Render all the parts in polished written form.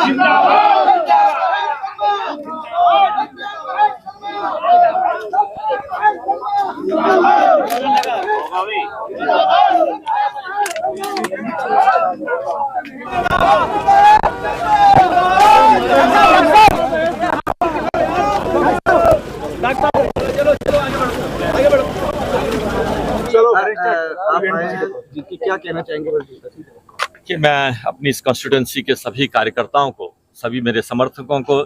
क्या कहना चाहेंगे? कि मैं अपनी इस कॉन्स्टिट्यूंसी के सभी कार्यकर्ताओं को, सभी मेरे समर्थकों को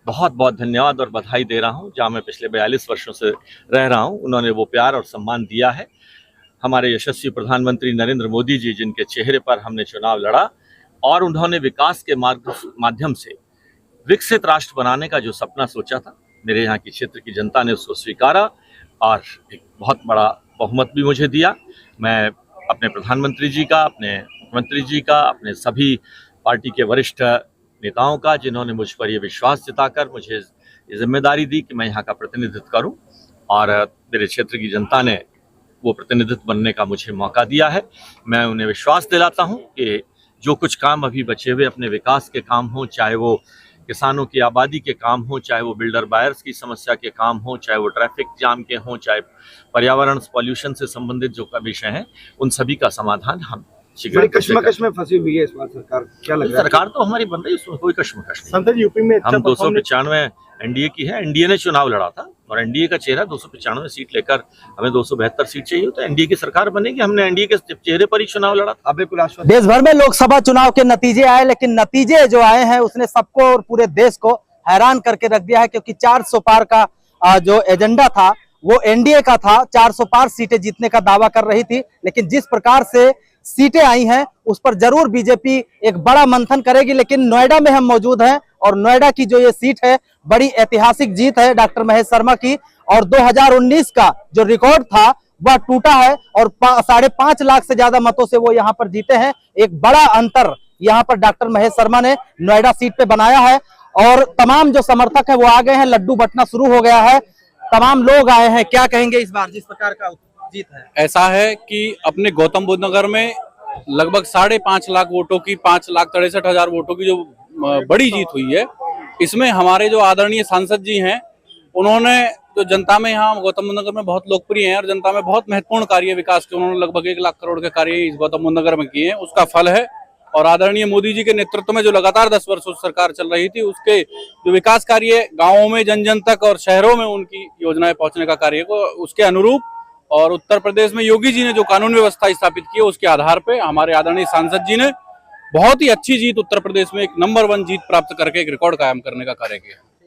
बहुत बहुत धन्यवाद और बधाई दे रहा हूं। जहां मैं पिछले 42 वर्षों से रह रहा हूं, उन्होंने वो प्यार और सम्मान दिया है। हमारे यशस्वी प्रधानमंत्री नरेंद्र मोदी जी, जिनके चेहरे पर हमने चुनाव लड़ा और उन्होंने विकास के माध्यम से विकसित राष्ट्र बनाने का जो सपना सोचा था, मेरे यहाँ की क्षेत्र की जनता ने उसको स्वीकारा और एक बहुत बड़ा बहुमत भी मुझे दिया। मैं अपने प्रधानमंत्री जी का, अपने मुख्यमंत्री जी का, अपने सभी पार्टी के वरिष्ठ नेताओं का, जिन्होंने मुझ पर ये विश्वास जताकर मुझे ये जिम्मेदारी दी कि मैं यहाँ का प्रतिनिधित्व करूं, और मेरे क्षेत्र की जनता ने वो प्रतिनिधित्व बनने का मुझे मौका दिया है। मैं उन्हें विश्वास दिलाता हूं कि जो कुछ काम अभी बचे हुए अपने विकास के काम हों, चाहे वो किसानों की आबादी के काम हो, चाहे वो बिल्डर बायर्स की समस्या के काम हो, चाहे वो ट्रैफिक जाम के हों, चाहे पर्यावरण पॉल्यूशन से संबंधित जो विषय हैं, उन सभी का समाधान हम बड़ी कश्मकश में फंसी हुई है इस बार सरकार। क्या लग रहा है? सरकार तो हमारी बन रही है, उसमें कोई कश्मकश नहीं। संसद यूपी में हम 295 एनडीए की है, एनडीए ने चुनाव लड़ा था और एनडीए का चेहरा 295 सीट लेकर हमें 272 सीट चाहिए, तो एनडीए की सरकार बनेगी। हमने एनडीए के चेहरे पर ही चुनाव लड़ा था। देश भर में लोकसभा चुनाव के नतीजे आए, लेकिन नतीजे जो आए हैं उसने सबको और पूरे देश को हैरान करके रख दिया है, क्योंकि 400 पार का जो एजेंडा था वो एनडीए का था। 400 पार सीटें जीतने का दावा कर रही थी, लेकिन जिस प्रकार से सीटें आई हैं उस पर जरूर बीजेपी एक बड़ा मंथन करेगी। लेकिन नोएडा में हम मौजूद हैं और नोएडा की जो ये सीट है, बड़ी ऐतिहासिक जीत है डॉक्टर महेश शर्मा की, और 2019 का जो रिकॉर्ड था वह टूटा है और 5.5 लाख से ज्यादा मतों से वो यहाँ पर जीते हैं। एक बड़ा अंतर यहाँ पर डॉक्टर महेश शर्मा ने नोएडा सीट पे बनाया है और तमाम जो समर्थक है वो आ गए हैं। लड्डू बंटना शुरू हो गया है, तमाम लोग आए हैं। क्या कहेंगे इस बार जिस प्रकार का जीत है? ऐसा है कि अपने गौतम बुद्ध नगर में लगभग 5.5 लाख वोटों की, 5,63,000 वोटों की जो बड़ी जीत हुई है, इसमें हमारे जो आदरणीय सांसद जी हैं, उन्होंने जो जनता में यहाँ गौतम बुद्ध नगर में बहुत लोकप्रिय हैं और जनता में बहुत महत्वपूर्ण कार्य विकास के, उन्होंने लगभग 1 लाख करोड़ के कार्य इस गौतम बुद्ध नगर में किए हैं, उसका फल है। और आदरणीय मोदी जी के नेतृत्व में जो लगातार 10 वर्षों से सरकार चल रही थी, उसके जो विकास कार्य गाँवों में, जन जन तक और शहरों में उनकी योजनाएं पहुंचने का कार्य को, उसके अनुरूप, और उत्तर प्रदेश में योगी जी ने जो कानून व्यवस्था स्थापित की है उसके आधार पे हमारे आदरणीय सांसद जी ने बहुत ही अच्छी जीत, उत्तर प्रदेश में एक नंबर 1 जीत प्राप्त करके एक रिकॉर्ड कायम करने का कार्य किया।